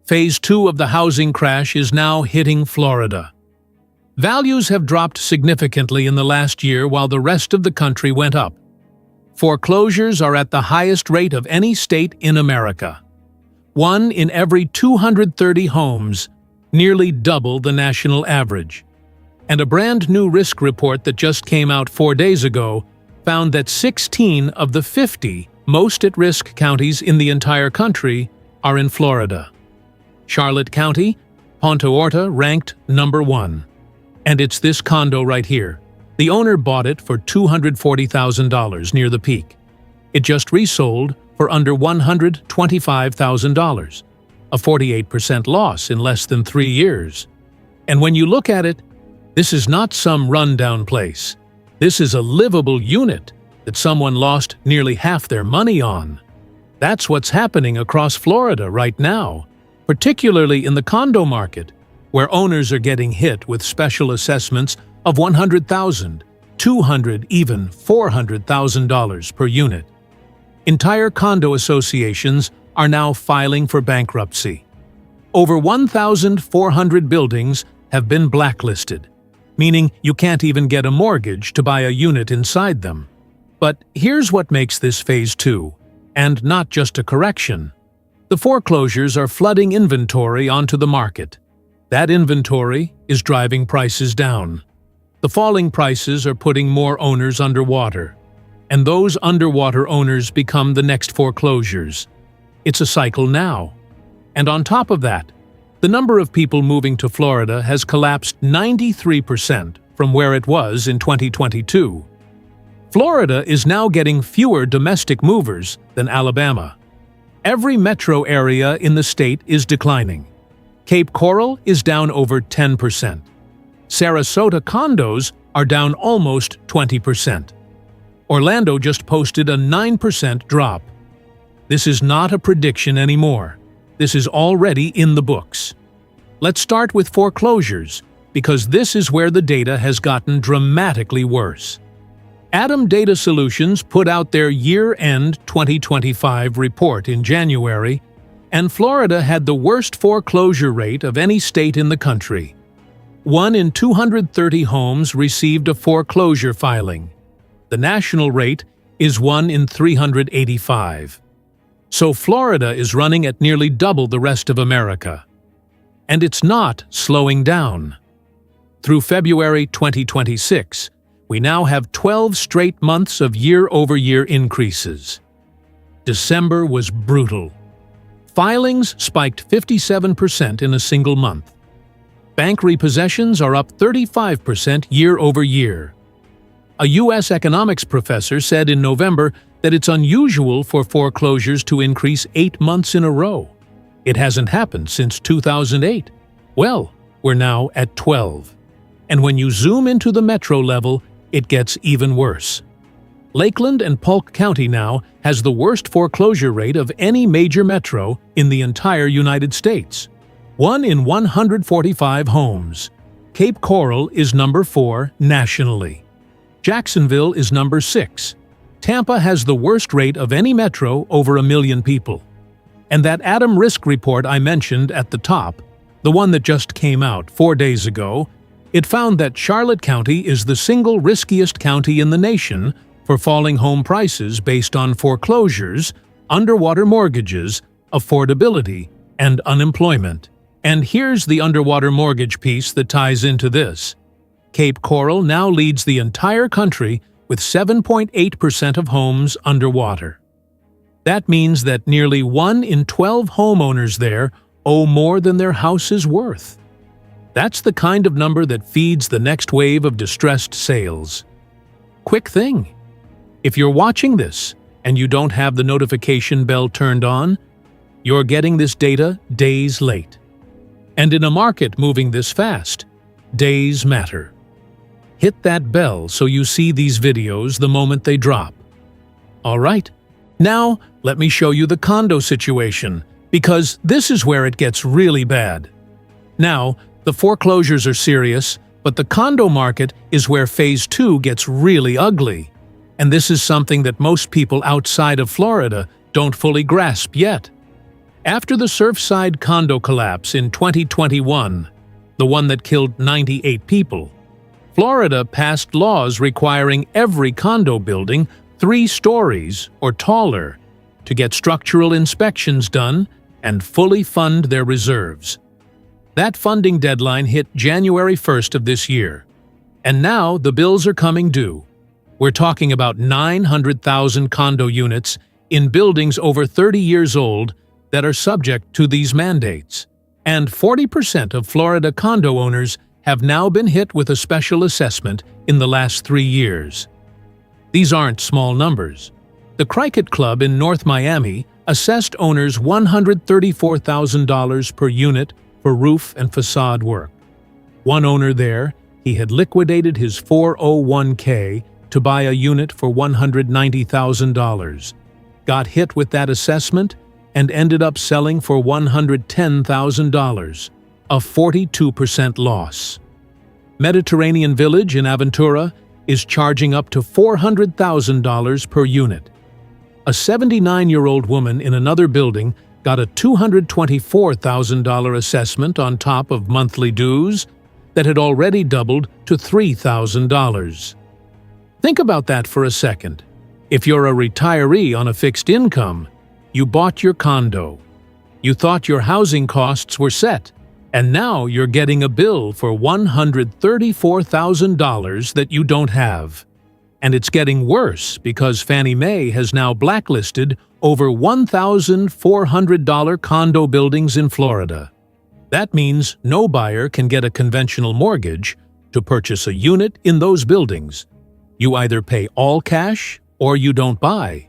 Phase 2 of the housing crash is now hitting Florida. Values have dropped significantly in the last year while the rest of the country went up. Foreclosures are at the highest rate of any state in America. 1 in every 230 homes, nearly double the national average. And a brand new risk report that just came out 4 days ago found that 16 of the 50 most at-risk counties in the entire country are in Florida. Charlotte County, Ponta Horta ranked number 1. And it's this condo right here. The owner bought it for $240,000 near the peak. It just resold for under $125,000, a 48% loss in less than 3 years. And when you look at it, this is not some rundown place. This is a livable unit that someone lost nearly half their money on. That's what's happening across Florida right now, particularly in the condo market, where owners are getting hit with special assessments of $100,000, $200,000, even $400,000 per unit. Entire condo associations are now filing for bankruptcy. Over 1,400 buildings have been blacklisted, meaning you can't even get a mortgage to buy a unit inside them. But here's what makes this phase 2, and not just a correction. The foreclosures are flooding inventory onto the market. That inventory is driving prices down. The falling prices are putting more owners underwater, and those underwater owners become the next foreclosures. It's a cycle now. And on top of that, the number of people moving to Florida has collapsed 93% from where it was in 2022. Florida is now getting fewer domestic movers than Alabama. Every metro area in the state is declining. Cape Coral is down over 10%. Sarasota condos are down almost 20%. Orlando just posted a 9% drop. This is not a prediction anymore. This is already in the books. Let's start with foreclosures, because this is where the data has gotten dramatically worse. Adam Data Solutions put out their year-end 2025 report in January, and Florida had the worst foreclosure rate of any state in the country. 1 in 230 homes received a foreclosure filing. The national rate is 1 in 385. So Florida is running at nearly double the rest of America. And it's not slowing down. Through February 2026, we now have 12 straight months of year-over-year increases. December was brutal. Filings spiked 57% in a single month. Bank repossessions are up 35% year-over-year. A U.S. economics professor said in November that it's unusual for foreclosures to increase 8 months in a row. It hasn't happened since 2008. Well, we're now at 12. And when you zoom into the metro level, it gets even worse. Lakeland and Polk County now has the worst foreclosure rate of any major metro in the entire United States. 1 in 145 homes. Cape Coral is number 4 nationally. Jacksonville is number 6. Tampa has the worst rate of any metro over 1 million people. And that Adam Risk report I mentioned at the top, the one that just came out 4 days ago, it found that Charlotte County is the single riskiest county in the nation for falling home prices based on foreclosures, underwater mortgages, affordability, and unemployment. And here's the underwater mortgage piece that ties into this. Cape Coral now leads the entire country with 7.8% of homes underwater. That means that nearly 1 in 12 homeowners there owe more than their house is worth. That's the kind of number that feeds the next wave of distressed sales. Quick thing. If you're watching this and you don't have the notification bell turned on, you're getting this data days late. And in a market moving this fast, days matter. Hit that bell so you see these videos the moment they drop. All right, now let me show you the condo situation, because this is where it gets really bad. Now, the foreclosures are serious, but the condo market is where Phase 2 gets really ugly. And this is something that most people outside of Florida don't fully grasp yet. After the Surfside condo collapse in 2021, the one that killed 98 people, Florida passed laws requiring every condo building 3 stories or taller to get structural inspections done and fully fund their reserves. That funding deadline hit January 1st of this year, and now the bills are coming due. We're talking about 900,000 condo units in buildings over 30 years old that are subject to these mandates. And 40% of Florida condo owners have now been hit with a special assessment in the last 3 years. These aren't small numbers. The Cricket Club in North Miami assessed owners $134,000 per unit for roof and facade work. One owner there, he had liquidated his 401k to buy a unit for $190,000, got hit with that assessment, and ended up selling for $110,000, a 42% loss. Mediterranean Village in Aventura is charging up to $400,000 per unit. A 79-year-old woman in another building got a $224,000 assessment on top of monthly dues that had already doubled to $3,000. Think about that for a second. If you're a retiree on a fixed income, you bought your condo. You thought your housing costs were set, and now you're getting a bill for $134,000 that you don't have. And it's getting worse because Fannie Mae has now blacklisted over $1,400 condo buildings in Florida. That means no buyer can get a conventional mortgage to purchase a unit in those buildings. You either pay all cash or you don't buy.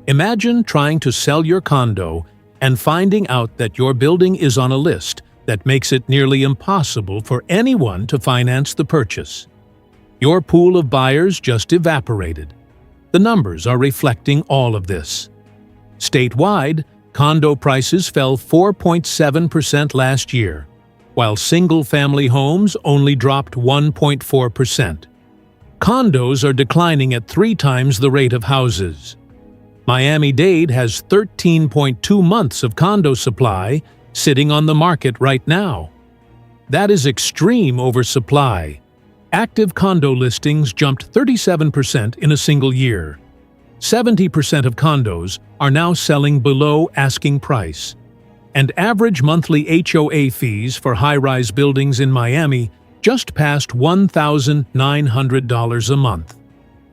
Imagine trying to sell your condo and finding out that your building is on a list that makes it nearly impossible for anyone to finance the purchase. Your pool of buyers just evaporated. The numbers are reflecting all of this. Statewide, condo prices fell 4.7% last year, while single-family homes only dropped 1.4%. Condos are declining at 3 times the rate of houses. Miami-Dade has 13.2 months of condo supply sitting on the market right now. That is extreme oversupply. Active condo listings jumped 37% in a single year. 70% of condos are now selling below asking price. And average monthly HOA fees for high-rise buildings in Miami just passed $1,900 a month.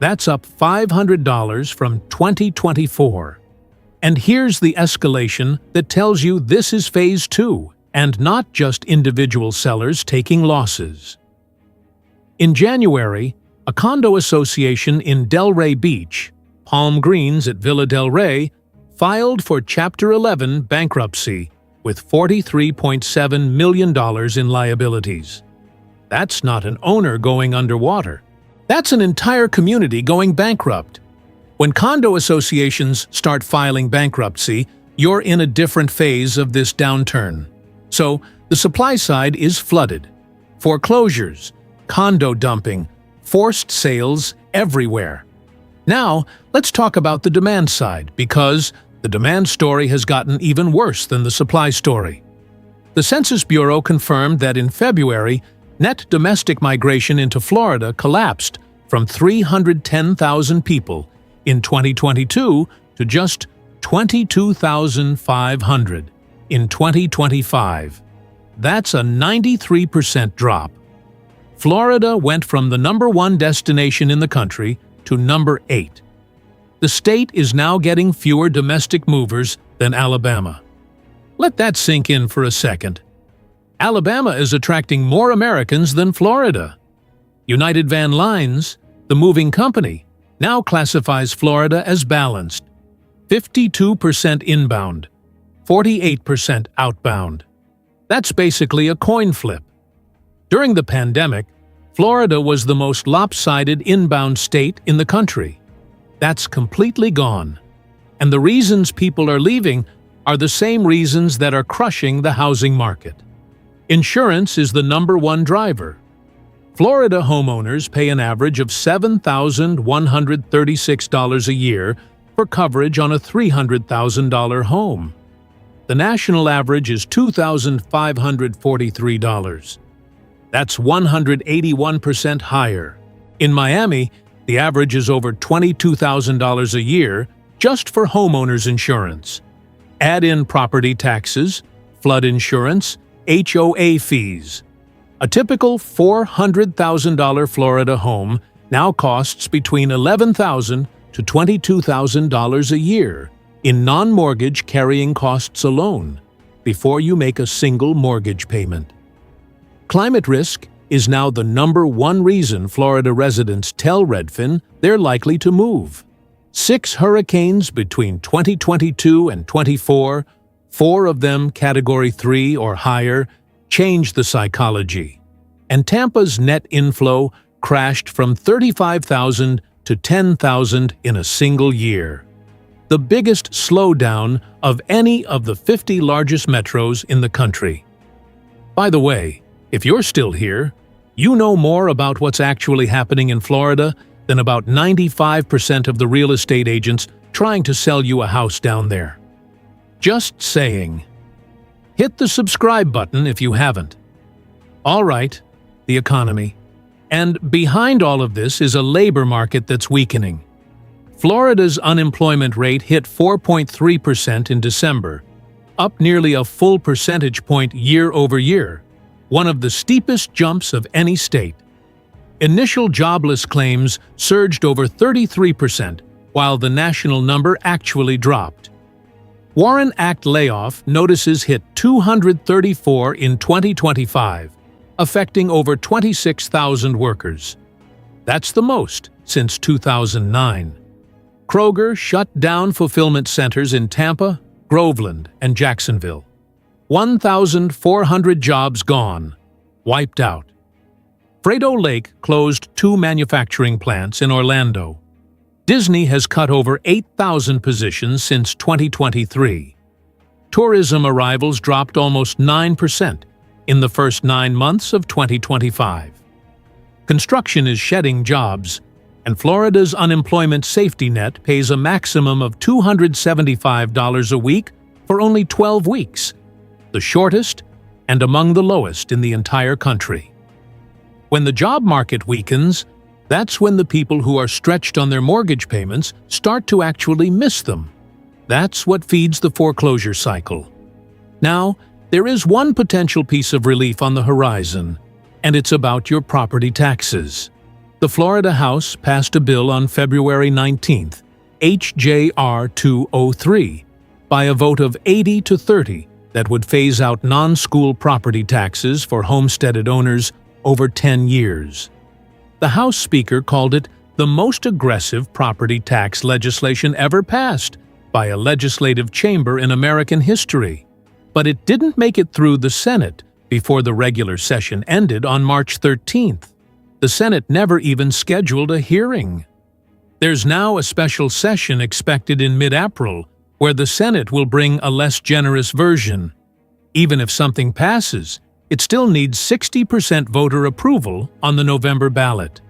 That's up $500 from 2024. And here's the escalation that tells you this is phase 2, and not just individual sellers taking losses. In January, a condo association in Delray Beach, Palm Greens at Villa Del Rey, filed for Chapter 11 bankruptcy with $43.7 million in liabilities. That's not an owner going underwater. That's an entire community going bankrupt. When condo associations start filing bankruptcy, you're in a different phase of this downturn. So, the supply side is flooded. Foreclosures, condo dumping, forced sales everywhere. Now, let's talk about the demand side, because the demand story has gotten even worse than the supply story. The Census Bureau confirmed that in February, net domestic migration into Florida collapsed from 310,000 people in 2022 to just 22,500 in 2025. That's a 93% drop. Florida went from the #1 destination in the country to number 8. The state is now getting fewer domestic movers than Alabama. Let that sink in for a second. Alabama is attracting more Americans than Florida. United Van Lines, the moving company, now classifies Florida as balanced. 52% inbound, 48% outbound. That's basically a coin flip. During the pandemic, Florida was the most lopsided inbound state in the country. That's completely gone. And the reasons people are leaving are the same reasons that are crushing the housing market. Insurance is the #1 driver. Florida homeowners pay an average of $7,136 a year for coverage on a $300,000 home. The national average is $2,543. That's 181% higher. In Miami, the average is over $22,000 a year just for homeowners insurance. Add in property taxes, flood insurance, HOA fees. A typical $400,000 Florida home now costs between $11,000 to $22,000 a year in non-mortgage carrying costs alone before you make a single mortgage payment. Climate risk is now the #1 reason Florida residents tell Redfin they're likely to move. 6 hurricanes between 2022 and 24, 4 of them Category 3 or higher, changed the psychology. And Tampa's net inflow crashed from 35,000 to 10,000 in a single year. The biggest slowdown of any of the 50 largest metros in the country. By the way, if you're still here, you know more about what's actually happening in Florida than about 95% of the real estate agents trying to sell you a house down there. Just saying. Hit the subscribe button if you haven't. All right, the economy. And behind all of this is a labor market that's weakening. Florida's unemployment rate hit 4.3% in December, up nearly a full percentage point year over year, one of the steepest jumps of any state. Initial jobless claims surged over 33%, while the national number actually dropped. Warren Act layoff notices hit 234 in 2025, affecting over 26,000 workers. That's the most since 2009. Kroger shut down fulfillment centers in Tampa, Groveland, and Jacksonville. 1,400 jobs gone, wiped out. Frito-Lay closed 2 manufacturing plants in Orlando. Disney has cut over 8,000 positions since 2023. Tourism arrivals dropped almost 9% in the first 9 months of 2025. Construction is shedding jobs, and Florida's unemployment safety net pays a maximum of $275 a week for only 12 weeks, the shortest and among the lowest in the entire country. When the job market weakens, that's when the people who are stretched on their mortgage payments start to actually miss them. That's what feeds the foreclosure cycle. Now, there is one potential piece of relief on the horizon, and it's about your property taxes. The Florida House passed a bill on February 19th, HJR 203, by a vote of 80 to 30 that would phase out non-school property taxes for homesteaded owners over 10 years. The House Speaker called it the most aggressive property tax legislation ever passed by a legislative chamber in American history. But it didn't make it through the Senate before the regular session ended on March 13th. The Senate never even scheduled a hearing. There's now a special session expected in mid-April where the Senate will bring a less generous version. Even if something passes, it still needs 60% voter approval on the November ballot.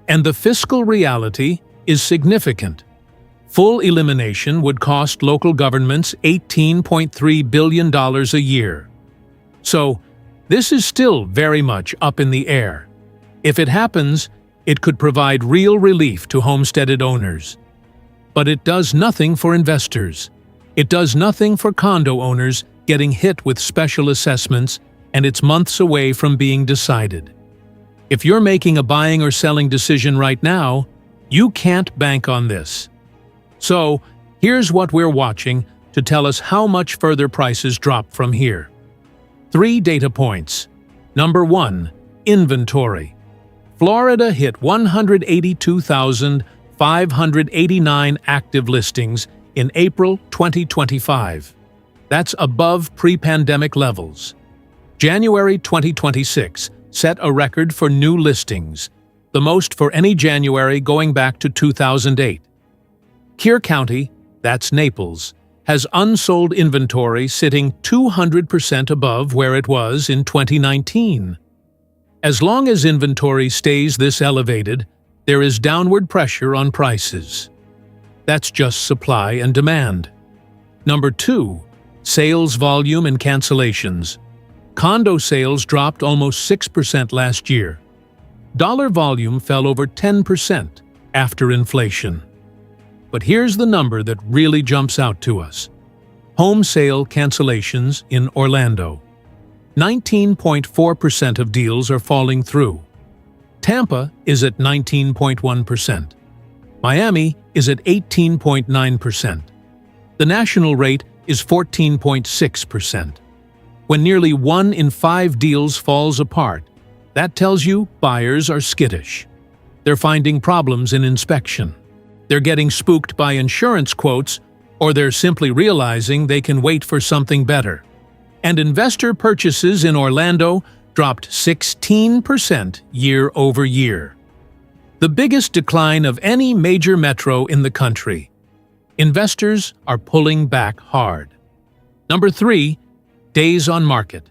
And the fiscal reality is significant. Full elimination would cost local governments $18.3 billion a year. So, this is still very much up in the air. If it happens, it could provide real relief to homesteaded owners. But it does nothing for investors. It does nothing for condo owners getting hit with special assessments, and it's months away from being decided. If you're making a buying or selling decision right now, you can't bank on this. So, here's what we're watching to tell us how much further prices drop from here. 3 data points. Number 1, inventory. Florida hit 182,589 active listings in April 2025. That's above pre-pandemic levels. January 2026 set a record for new listings, the most for any January going back to 2008. Kern County, that's Naples, has unsold inventory sitting 200% above where it was in 2019. As long as inventory stays this elevated, there is downward pressure on prices. That's just supply and demand. Number 2, Sales volume and cancellations. Condo sales dropped almost 6% last year. Dollar volume fell over 10% after inflation. But here's the number that really jumps out to us. Home sale cancellations in Orlando. 19.4% of deals are falling through. Tampa is at 19.1%. Miami is at 18.9%. The national rate is 14.6%. When nearly 1 in 5 deals falls apart, that tells you buyers are skittish. They're finding problems in inspection. They're getting spooked by insurance quotes, or they're simply realizing they can wait for something better. And investor purchases in Orlando dropped 16% year over year. The biggest decline of any major metro in the country. Investors are pulling back hard. Number 3, days on market.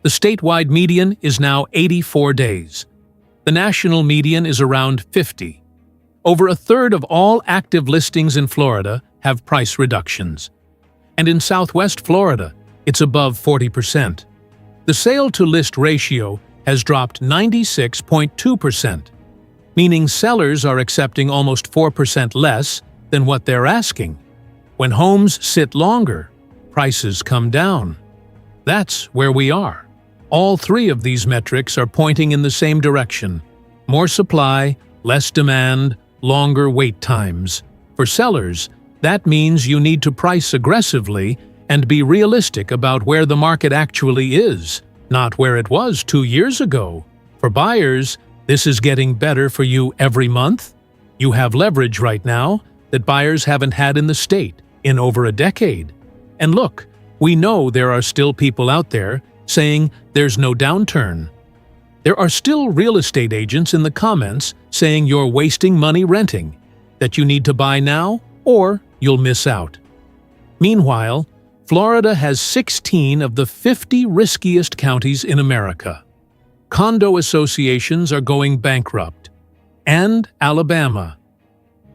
The statewide median is now 84 days. The national median is around 50. Over a third of all active listings in Florida have price reductions. And in Southwest Florida, it's above 40%. The sale-to-list ratio has dropped 96.2%, meaning sellers are accepting almost 4% less than what they're asking. When homes sit longer, prices come down. That's where we are. All 3 of these metrics are pointing in the same direction. More supply, less demand, longer wait times. For sellers, that means you need to price aggressively and be realistic about where the market actually is, not where it was 2 years ago. For buyers, this is getting better for you every month. You have leverage right now that buyers haven't had in the state in over a decade. And look, we know there are still people out there saying there's no downturn. There are still real estate agents in the comments saying you're wasting money renting, that you need to buy now or you'll miss out. Meanwhile, Florida has 16 of the 50 riskiest counties in America. Condo associations are going bankrupt. And Alabama.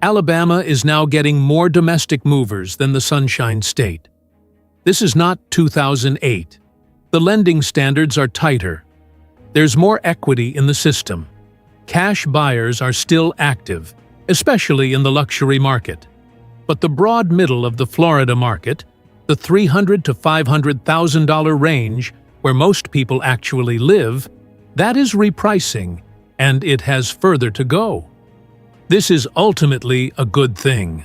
Alabama is now getting more domestic movers than the Sunshine State. This is not 2008. The lending standards are tighter. There's more equity in the system. Cash buyers are still active, especially in the luxury market. But the broad middle of the Florida market, the $300,000 to $500,000 range where most people actually live, that is repricing, and it has further to go. This is ultimately a good thing.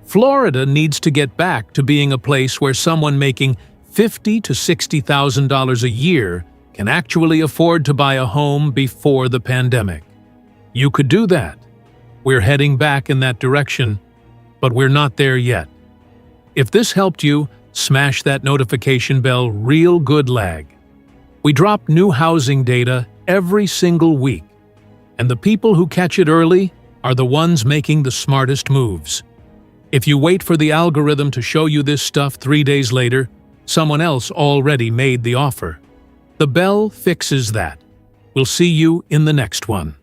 Florida needs to get back to being a place where someone making $50,000 to $60,000 a year can actually afford to buy a home before the pandemic. You could do that. We're heading back in that direction, but we're not there yet. If this helped you, smash that notification bell real good lag. We drop new housing data every single week, and the people who catch it early are the ones making the smartest moves. If you wait for the algorithm to show you this stuff 3 days later, someone else already made the offer. The bell fixes that. We'll see you in the next one.